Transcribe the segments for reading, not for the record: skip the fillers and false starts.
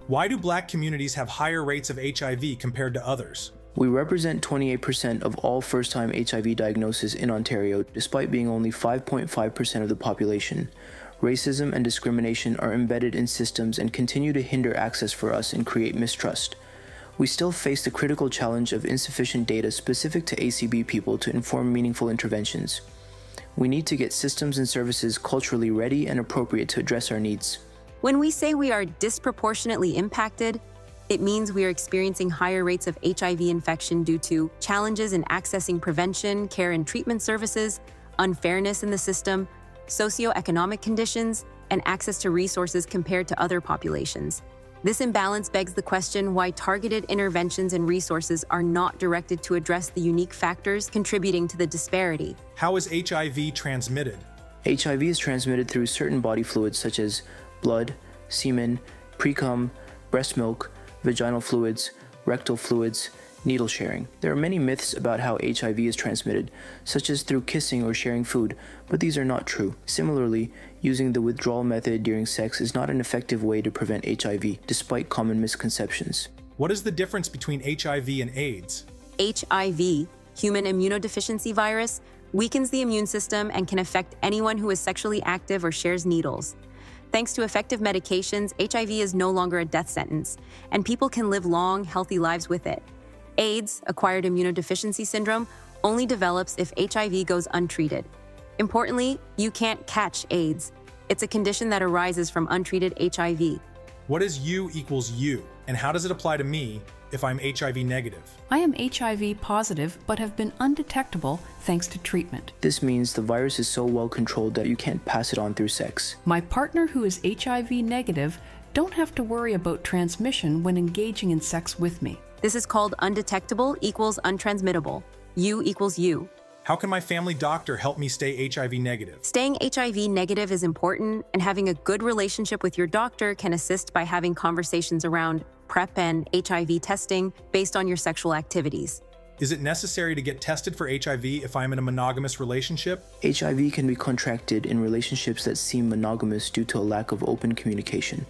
Why do Black communities have higher rates of HIV compared to others? We represent 28% of all first-time HIV diagnoses in Ontario, despite being only 5.5% of the population. Racism and discrimination are embedded in systems and continue to hinder access for us and create mistrust. We still face the critical challenge of insufficient data specific to ACB people to inform meaningful interventions. We need to get systems and services culturally ready and appropriate to address our needs. When we say we are disproportionately impacted, it means we are experiencing higher rates of HIV infection due to challenges in accessing prevention, care, and treatment services, unfairness in the system, socioeconomic conditions, and access to resources compared to other populations. This imbalance begs the question why targeted interventions and resources are not directed to address the unique factors contributing to the disparity. How is HIV transmitted? HIV is transmitted through certain body fluids such as blood, semen, pre-cum, breast milk, vaginal fluids, rectal fluids, needle sharing. There are many myths about how HIV is transmitted, such as through kissing or sharing food, but these are not true. Similarly, using the withdrawal method during sex is not an effective way to prevent HIV, despite common misconceptions. What is the difference between HIV and AIDS? HIV, human immunodeficiency virus, weakens the immune system and can affect anyone who is sexually active or shares needles. Thanks to effective medications, HIV is no longer a death sentence, and people can live long, healthy lives with it. AIDS, acquired immunodeficiency syndrome, only develops if HIV goes untreated. Importantly, you can't catch AIDS. It's a condition that arises from untreated HIV. What is U equals U, and how does it apply to me if I'm HIV negative? I am HIV positive, but have been undetectable thanks to treatment. This means the virus is so well controlled that you can't pass it on through sex. My partner who is HIV negative don't have to worry about transmission when engaging in sex with me. This is called undetectable equals untransmittable. U equals U. How can my family doctor help me stay HIV negative? Staying HIV negative is important, and having a good relationship with your doctor can assist by having conversations around PrEP and HIV testing based on your sexual activities. Is it necessary to get tested for HIV if I'm in a monogamous relationship? HIV can be contracted in relationships that seem monogamous due to a lack of open communication.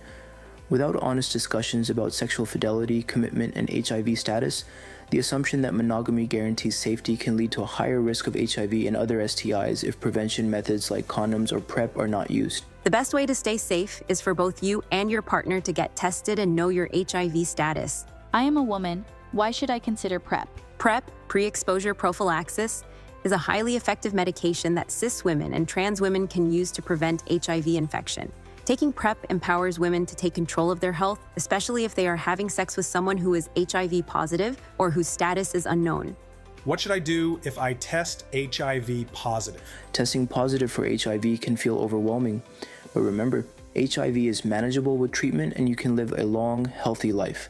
Without honest discussions about sexual fidelity, commitment, and HIV status, the assumption that monogamy guarantees safety can lead to a higher risk of HIV and other STIs if prevention methods like condoms or PrEP are not used. The best way to stay safe is for both you and your partner to get tested and know your HIV status. I am a woman. Why should I consider PrEP? PrEP, pre-exposure prophylaxis, is a highly effective medication that cis women and trans women can use to prevent HIV infection. Taking PrEP empowers women to take control of their health, especially if they are having sex with someone who is HIV positive or whose status is unknown. What should I do if I test HIV positive? Testing positive for HIV can feel overwhelming, but remember, HIV is manageable with treatment and you can live a long, healthy life.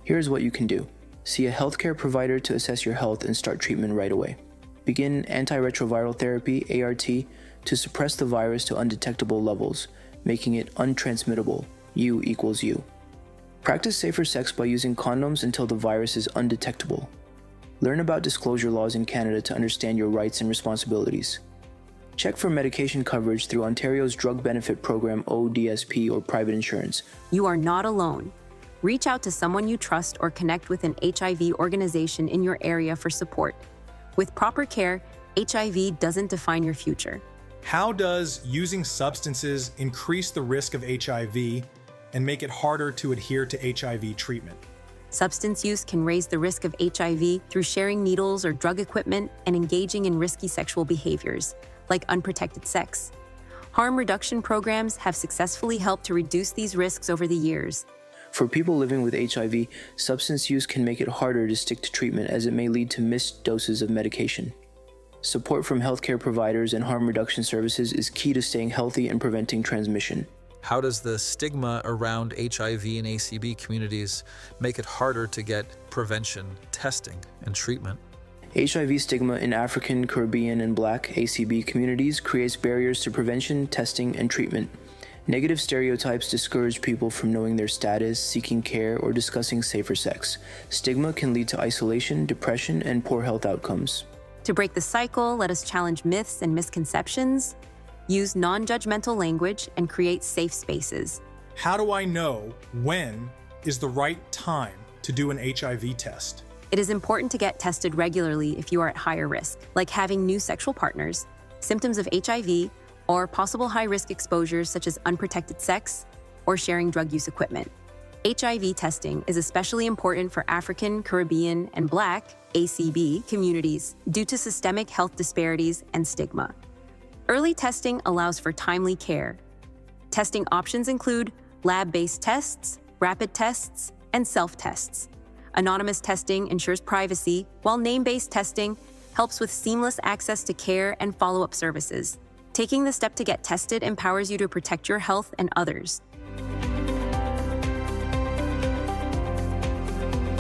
Here's what you can do. See a healthcare provider to assess your health and start treatment right away. Begin antiretroviral therapy, ART, to suppress the virus to undetectable levels, making it untransmittable, U equals U. Practice safer sex by using condoms until the virus is undetectable. Learn about disclosure laws in Canada to understand your rights and responsibilities. Check for medication coverage through Ontario's Drug Benefit Program ODSP or private insurance. You are not alone. Reach out to someone you trust or connect with an HIV organization in your area for support. With proper care, HIV doesn't define your future. How does using substances increase the risk of HIV and make it harder to adhere to HIV treatment? Substance use can raise the risk of HIV through sharing needles or drug equipment and engaging in risky sexual behaviors, like unprotected sex. Harm reduction programs have successfully helped to reduce these risks over the years. For people living with HIV, substance use can make it harder to stick to treatment as it may lead to missed doses of medication. Support from healthcare providers and harm reduction services is key to staying healthy and preventing transmission. How does the stigma around HIV and ACB communities make it harder to get prevention, testing, and treatment? HIV stigma in African, Caribbean, and Black ACB communities creates barriers to prevention, testing, and treatment. Negative stereotypes discourage people from knowing their status, seeking care, or discussing safer sex. Stigma can lead to isolation, depression, and poor health outcomes. To break the cycle, let us challenge myths and misconceptions, use non-judgmental language, and create safe spaces. How do I know when is the right time to do an HIV test? It is important to get tested regularly if you are at higher risk, like having new sexual partners, symptoms of HIV, or possible high-risk exposures such as unprotected sex or sharing drug use equipment. HIV testing is especially important for African, Caribbean, and Black ACB communities due to systemic health disparities and stigma. Early testing allows for timely care. Testing options include lab-based tests, rapid tests, and self-tests. Anonymous testing ensures privacy, while name-based testing helps with seamless access to care and follow-up services. Taking the step to get tested empowers you to protect your health and others.